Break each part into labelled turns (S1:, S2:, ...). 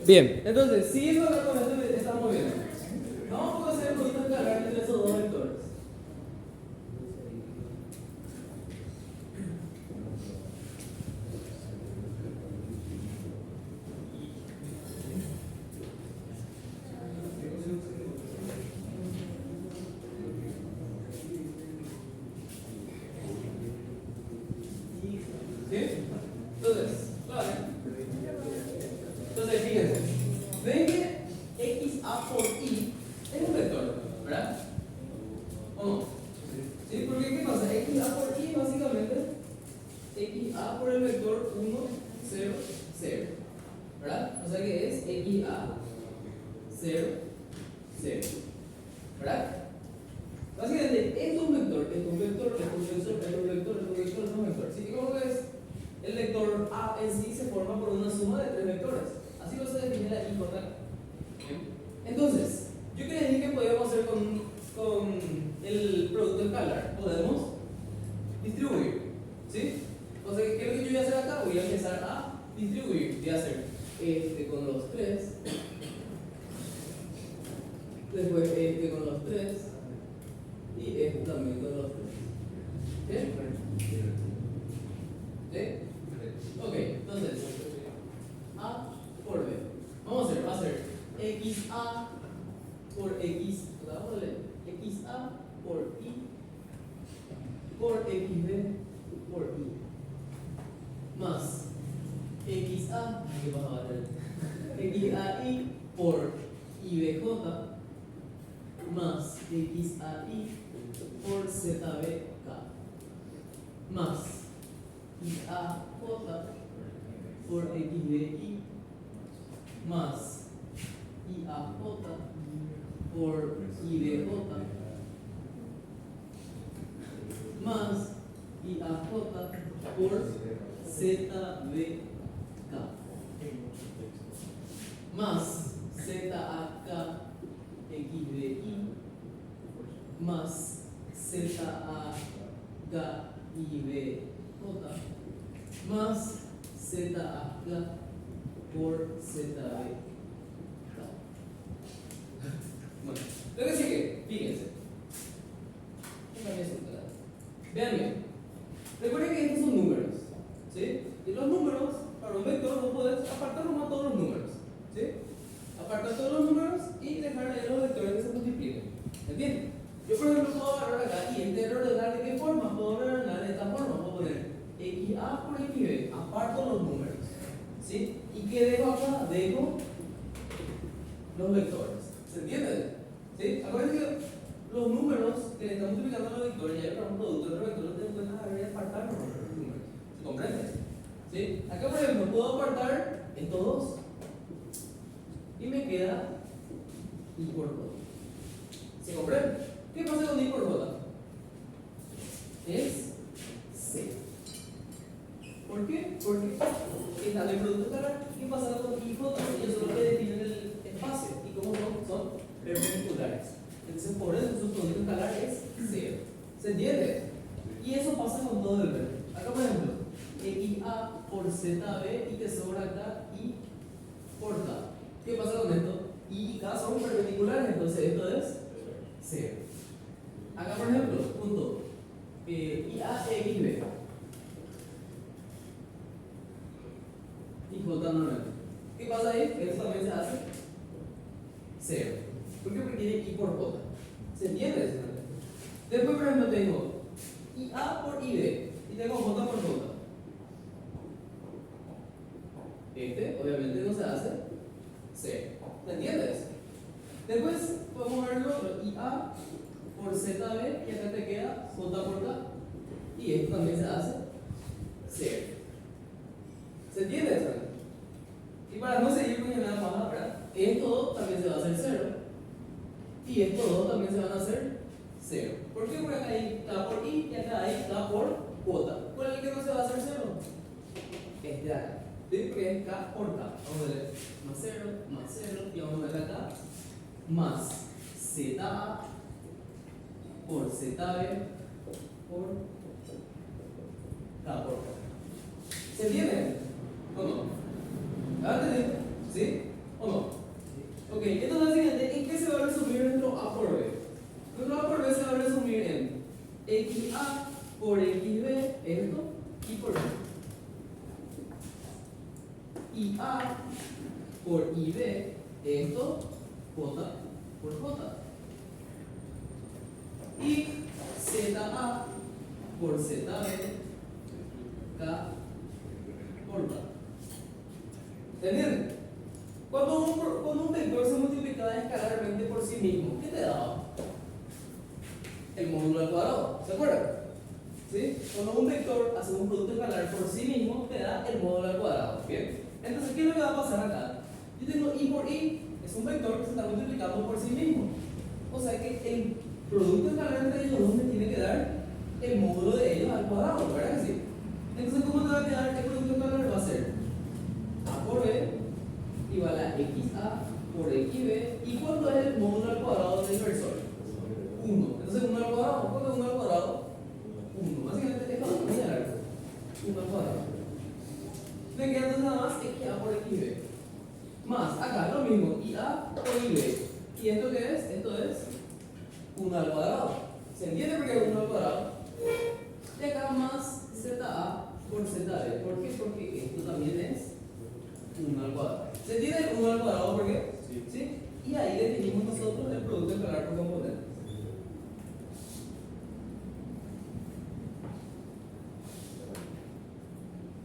S1: Bien.
S2: Entonces, si eso acá con esto estamos viendo. Vamos a hacer el producto escalar entre esos dos vectores. ¿Sí? Entonces, vale. Entonces, fíjense. Ven que XA por I es un vector, ¿verdad? ¿O no? ¿Sí? Porque ¿qué pasa? XA por I básicamente XA por el vector 1, 0, 0. ¿Verdad? O sea que es XA 0, 0. ¿Verdad? Básicamente, esto es un vector, esto es un vector, esto es un vector, esto es un vector, esto es un vector, esto es un vector. ¿Sí? ¿Cómo ves? El vector A en sí se forma por una suma de tres vectores. Así lo se define la I por acá. Entonces, yo quería decir que podíamos hacer con el producto escalar. Podemos distribuir. ¿Sí? O sea, ¿qué es lo que yo voy a hacer acá? Voy a empezar a distribuir. Voy a hacer este con los 3. Después este con los 3. Y este también con los 3. ¿Sí? ¿Sí? Ok, entonces A por B. Vamos a hacer XA por X, XA por I por XB por I más XA, ¿qué pasa a ver? XAI por IBJ más XAI por ZBK más IAJ por XBI más IAJ por IBJ más IAJ por ZBK más ZAK XBI más ZAK IBJ más ZAK por ZB. Bueno, lo que sigue, fíjense. Vean bien. Recuerden que estos son números. ¿Sí? Y los números, para un vector, no puedes apartar nomás todos los números. ¿Sí? Apartar todos los números y dejar ahí los vectores que se multipliquen. ¿Entienden? Yo, por ejemplo, puedo agarrar acá y entero ordenar de qué forma. Puedo ordenar de esta forma. Puedo poner XA por XB. Aparto los números. ¿Sí? ¿Y qué dejo acá? Dejo los vectores. ¿Se entiende? ¿Sí? Acuérdense que los números que le estamos multiplicando a los vectores, ya para un producto de vectores, te pueden agarrar y apartar los números. ¿Se comprende? ¿Sí? Acá, por ejemplo, puedo apartar estos dos. Y me queda I por J. ¿Se comprende? ¿Qué pasa con I por J? Es C. ¿Por qué? Porque está el producto escalar. ¿Qué pasa con I y J? Ellos son los que definen el espacio. ¿Y cómo son perpendiculares? Entonces, por eso su producto escalar es 0. ¿Se entiende? Y eso pasa con todo el vector. Acá, por ejemplo, XA por ZB y te sobra acá I por K. ¿Qué pasa con esto? I y K son perpendiculares, entonces esto es 0. Acá, por ejemplo, punto IA XB y J normal. ¿Qué pasa ahí? Esto también se hace 0. ¿Por qué? Porque tiene I por J. ¿Se entiende eso? Después, por ejemplo, tengo IA por IB y tengo J por J. Este, obviamente, no se hace 0. ¿Me entiendes? Después podemos ver lo otro, IA por ZB y acá te queda J por K. Y esto también se hace 0. ¿Se entiende eso? Y para no seguir con nada más, ¿verdad? Esto dos también se va a hacer 0. Y estos dos también se van a hacer 0. ¿Por qué? Porque acá hay K por I y acá hay K por J. ¿Cuál es el que no se va a hacer 0? Este de acá. ¿Sí? Porque es K por K. Vamos a ver más 0 y vamos a ver acá más ZA por ZB por K por K. ¿Se entiende? ¿O no? ¿Ahora entendí? ¿Sí? ¿O no? Ok, entonces siguiente, ¿en qué se va a resumir nuestro A por B? Nuestro A por B se va a resumir en XA por XB, esto, y por B. Y A por IB, esto, J por J. Y ZA por ZB, K por K. ¿Entienden? Cuando un vector se multiplica escalarmente por sí mismo, ¿qué te da? El módulo al cuadrado, ¿se acuerdan? ¿Sí? Cuando un vector hace un producto escalar por sí mismo, te da el módulo al cuadrado. ¿Bien? Entonces, ¿qué es lo que va a pasar acá? Yo tengo I por I, es un vector que se está multiplicando por sí mismo. O sea que el producto escalar entre ellos dos me tiene que dar el módulo de ellos al cuadrado, ¿verdad que sí? Entonces, ¿cómo te va a quedar el producto escalar? Va a ser A por B igual a XA por XB. ¿Y cuánto es el módulo al cuadrado del inversor? 1. Entonces, 1 al cuadrado. ¿Cuánto es 1 al cuadrado? 1. Básicamente es para señalar 1 al cuadrado. Me queda entonces nada más XA por XB. Más, acá lo mismo, IA por IB. ¿Y esto qué es? Esto es 1 al cuadrado. ¿Se entiende por qué es 1 al cuadrado? Y acá más ZA por ZB. ¿Por qué? Porque esto también es 1 al cuadrado. ¿Se entiende el 1 al cuadrado por qué? ¿Sí? Y ahí definimos nosotros el producto escalar por componentes.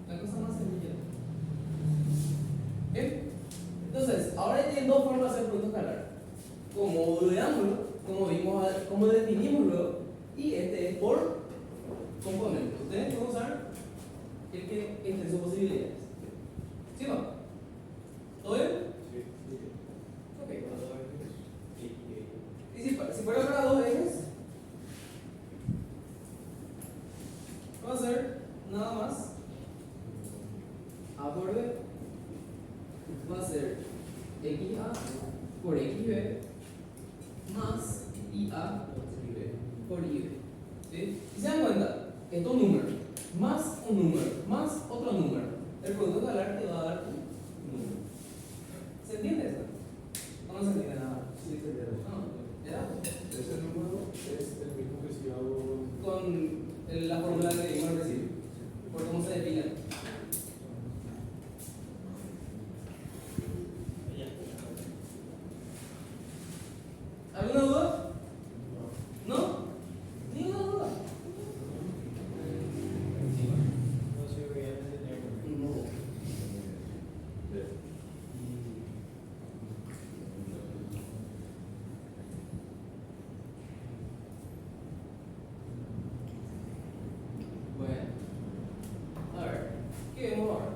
S2: La cosa más sencilla. ¿Bien? Entonces, ahora tienen dos formas de hacer producto escalar. Con módulo de ángulo, como definimos luego, y este es por componente. Ustedes pueden usar el que entre sus posibilidades. ¿Sí o no? ¿Todo bien? Sí. Ok. Y si fuera para dos ejes, va a ser nada más A por B va a ser XA por XB más IA por IB. ¿Sí? Y se dan cuenta, estos números, más un número, más otro número, el producto escalar te va a dar un número. ¿Se entiende esto? ¿O no se entiende nada?
S1: Sí, se entiende.
S2: ¿Ya?
S1: Ese número es el mismo que si hago.
S2: Con la fórmula que dimos al principio, por cómo se define. ¿Alguna duda? ¿No? ¿Ni una duda?
S1: No sé, voy a enseñar.
S2: No. Bueno. A ver, ¿qué vemos ahora?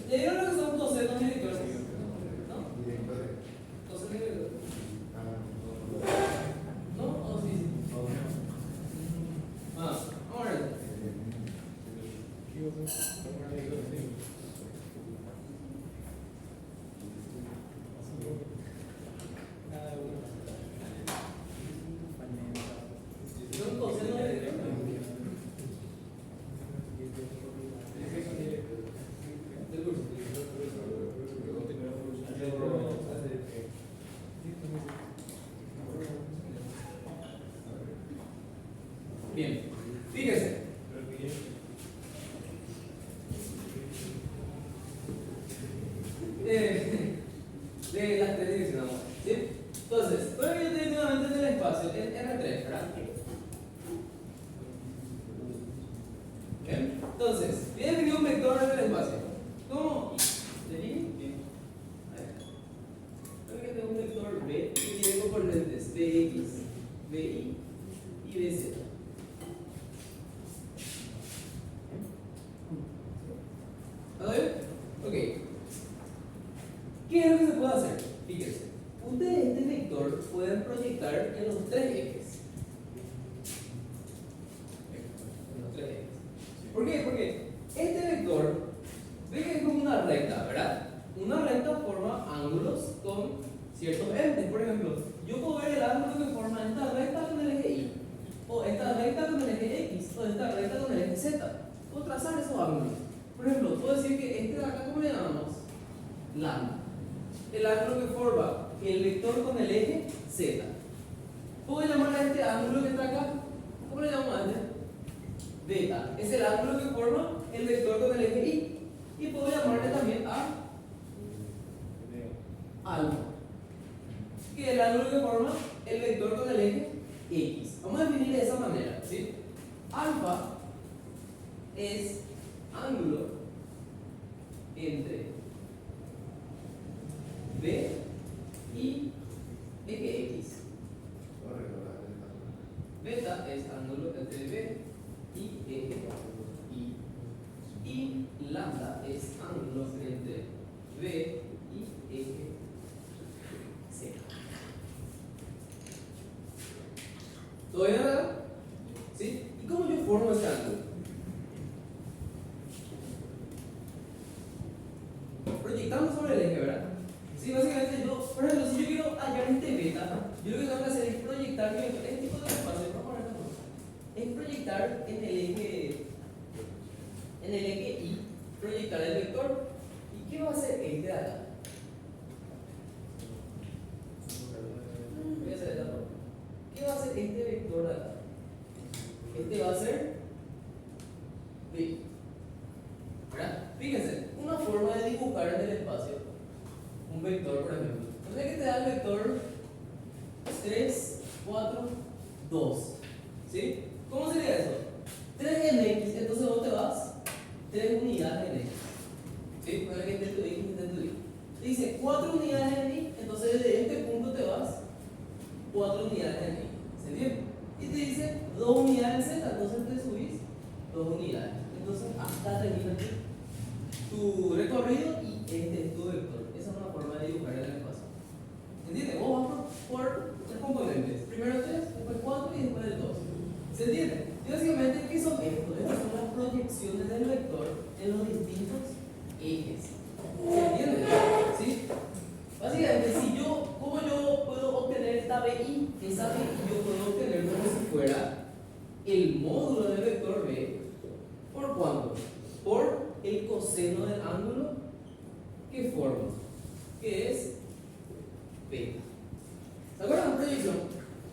S2: ¿Ya vieron lo que son 12 directores? ¿No? 12 directores. ¿No? Oh, sí, sí. Vamos a ver. Son 12 directores. Del curso. Bien, fíjese. De las tres direcciones, ¿sí? Entonces, bueno, yo tengo nuevamente del espacio, el R3, ¿verdad? Bien, entonces, voy a definir un vector en el espacio. ¿Cómo? ¿Definí? Bien. Ahí está. Creo que tengo un vector B que tiene componentes Bx, Bi y Bz. ¿Todo bien? Ok. ¿Qué es lo que se puede hacer? Fíjense. Ustedes este vector pueden proyectar en los tres ejes. En los tres ejes. ¿Por qué? Porque este vector, ve que es como una recta, ¿verdad? Una recta forma ángulos con ciertos entes. Por ejemplo, yo puedo ver el ángulo que forma esta recta con el eje Y, o esta recta con el eje X, o esta recta con el eje Z. Puedo trazar esos ángulos. Por ejemplo, puedo decir que este de acá, ¿cómo le llamamos? Lambda. El ángulo que forma el vector con el eje Z. Puedo llamar a este ángulo que está acá, ¿cómo le llamamos antes? Beta. Es el ángulo que forma el vector con el eje Y. Y puedo llamarle también a alfa, que es el ángulo que forma el vector con el eje X. Vamos a definir de esa manera, ¿sí? Alfa es ángulo entre B y eje X. Beta es ángulo entre B y eje Y. Y lambda es ángulo entre B y eje Z. ¿Todo bien, verdad? ¿Sí? ¿Y cómo yo formo este ángulo? Proyectando sobre el eje, ¿verdad? Sí, básicamente yo, por ejemplo, si yo quiero hallar este beta, yo lo que tengo que hacer es proyectar mi vector. Este tipo de espacio, vamos a ponerlo, es proyectar en el eje Y, proyectar el vector. ¿Y qué va a hacer este de acá? Voy a hacer esta forma. ¿Qué va a hacer este vector de acá? Este va a ser B. ¿Verdad? Fíjense, una forma de dibujar en el espacio un vector, por ejemplo. Entonces, que te da el vector 3, 4, 2. ¿Sí? ¿Cómo sería eso? 3 en X, entonces vos te vas 3 unidades en X. ¿Sí? Para que esté tu X y esté tu Y. Te dice 4 unidades en Y, entonces desde este punto te vas 4 unidades en Y. ¿Se entiende? Y te dice 2 unidades en Z, entonces te subís 2 unidades. Entonces hasta termina tu recorrido y este es tu vector. Esa es una forma de dibujar en el espacio. ¿Entiendes? Vos vas por los componentes. Primero 3, después 4 y después el 2. ¿Se entiende? Y básicamente, ¿qué son estos? Estas son las proyecciones del vector en los distintos ejes. ¿Se entiende? ¿Sí? Básicamente, ¿cómo yo puedo obtener esta BI? Esa BI yo puedo obtener como si fuera el módulo del vector B. ¿Por cuánto? Por el coseno del ángulo que forma, que es beta. ¿Se acuerdan de la proyección?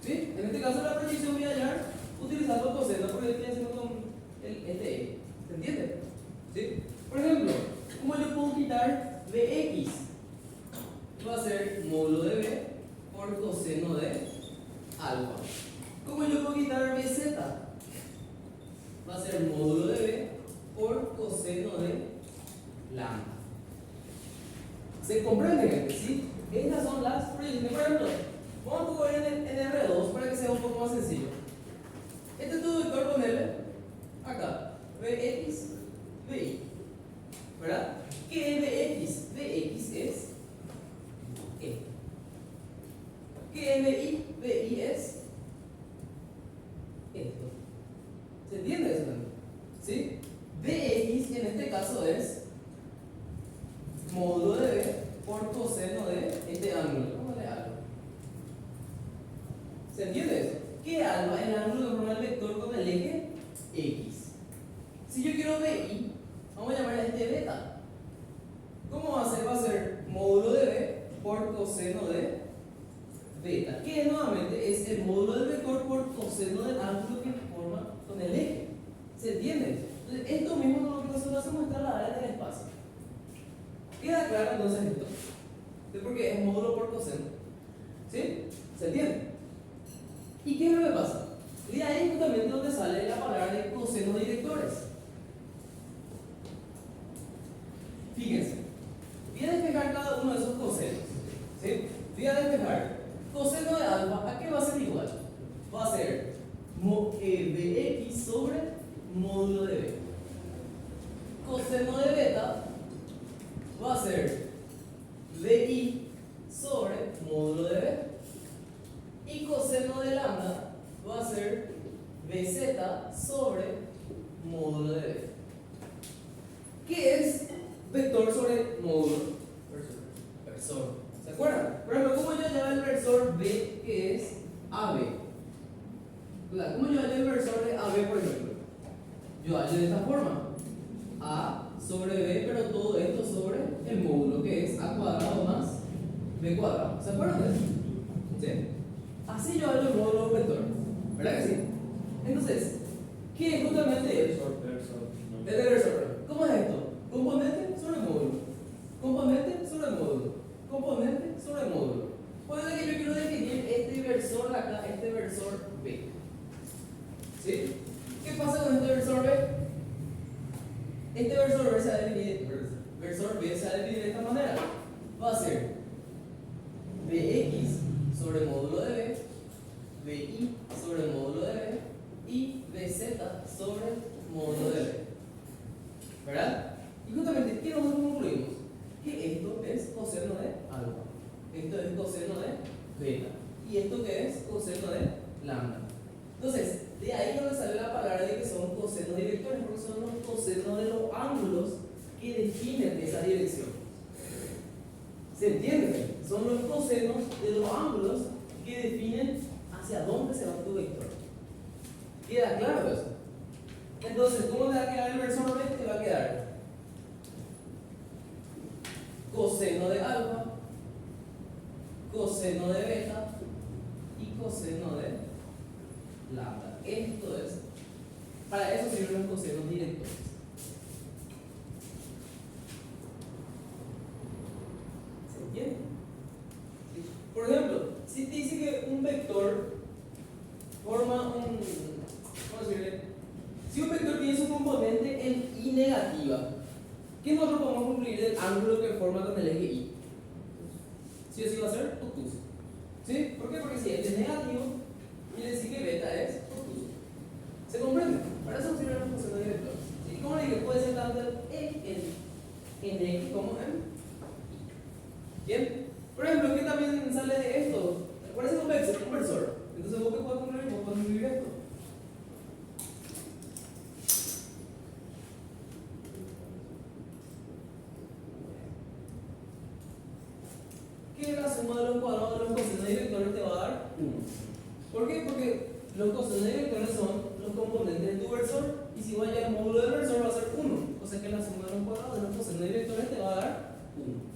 S2: ¿Sí? En este caso la proyección voy a hallar utilizando el coseno porque estoy haciendo con este eje. ¿Se entiende? ¿Sí? Por ejemplo, ¿cómo yo puedo quitar Bx? Va a ser módulo de B por coseno de alfa. ¿Cómo yo puedo quitar Bz? Va a ser módulo de B por coseno de lambda. ¿Se comprende, gente? ¿Sí? Estas son las proyecciones. Por ejemplo, vamos a poner en R2 para que sea un poco más sencillo. Este es tu vector, ponerle acá, Bx, Bi. ¿Verdad? ¿Qué es Bx? Bx es esto. ¿Qué es Bi? Bi es esto. ¿Se entiende eso también? ¿Sí? Bx en este caso es módulo de B por coseno de este ángulo. Vamos a darle algo. ¿Se entiende eso? ¿Qué alfa? El ángulo que forma el vector con el eje X. Si yo quiero BI, vamos a llamar a este beta. ¿Cómo va a ser? Va a ser módulo de B por coseno de beta, que nuevamente es el módulo del vector por coseno del ángulo que forma con el eje. ¿Se entiende? Entonces, esto mismo es lo que nosotros hacemos, trasladar en el espacio. ¿Queda claro entonces esto? Porque es módulo por coseno. ¿Sí? ¿Se entiende? ¿Y qué es lo que pasa? Y de ahí justamente donde sale la palabra de coseno directores. Fíjense, voy a despejar cada uno de esos cosenos. ¿Sí? Voy a despejar coseno de alfa. ¿A qué va a ser igual? Va a ser Bx sobre módulo de B. Coseno de beta va a ser Bi sobre módulo de B. Y coseno de lambda va a ser Bz sobre módulo de B. ¿Qué es vector sobre módulo? versor. ¿Se acuerdan? Por ejemplo, ¿cómo yo llamo el versor B que es AB? ¿Verdad? ¿Cómo yo hallo el versor de AB, por ejemplo? Yo hallo de esta forma. A sobre B, pero todo esto sobre el módulo que es A cuadrado más B cuadrado. ¿Se acuerdan de eso? ¿Sí? Así yo hallo el módulo de un vector. ¿Verdad que sí? Entonces, ¿qué es justamente eso? Es el versor. ¿Cómo es esto? Componente sobre módulo. Componente sobre módulo. Componente sobre módulo. Puede ser que yo quiero definir este versor de acá, este versor B. ¿Sí? ¿Qué pasa con este versor B? Este versor B se va a definir, de esta manera. Va a ser Bx sobre módulo de B, Bi sobre módulo de B y Bz sobre módulo de B. ¿Verdad? Y justamente, ¿qué nosotros concluimos? Que esto es coseno de alfa, esto es coseno de beta y esto que es coseno de lambda. Entonces, de ahí donde sale la palabra de que son cosenos directores, porque son los cosenos de los ángulos que definen esa dirección. ¿Se entiende? Son los cosenos de los ángulos que definen hacia dónde se va tu vector. ¿Queda claro eso? Entonces, ¿cómo te va a quedar el versor B? Te va a quedar coseno de alfa, coseno de beta y coseno de lambda. Esto es, para eso sirven los cosenos directores. ¿Se entiende? ¿Sí? Por ejemplo, si te dice que un vector forma un, ¿cómo decirle? Si un vector tiene su componente en y negativa, ¿qué nosotros podemos concluir del ángulo que forma con el eje y? ¿Sí o sí va a ser obtuso? ¿Sí? ¿Por qué? Porque si este es negativo, quiere decir que beta es obtuso. ¿Se comprende? Para eso sirven los cosenos directores. ¿Sí? Como le dije, puede ser tanto en X como en Y. ¿Bien? Por ejemplo, ¿qué también sale de esto? Recuerden un versor. Entonces, ¿vos qué puedes concluir? Vos puedes concluir esto. Que la suma de los cuadrados de los cosenos directores te va a dar 1. ¿Por qué? Porque los cosenos directores son los componentes de tu versor y si vaya al módulo del versor va a ser 1. O sea que la suma de los cuadrados de los cosenos directores te va a dar 1.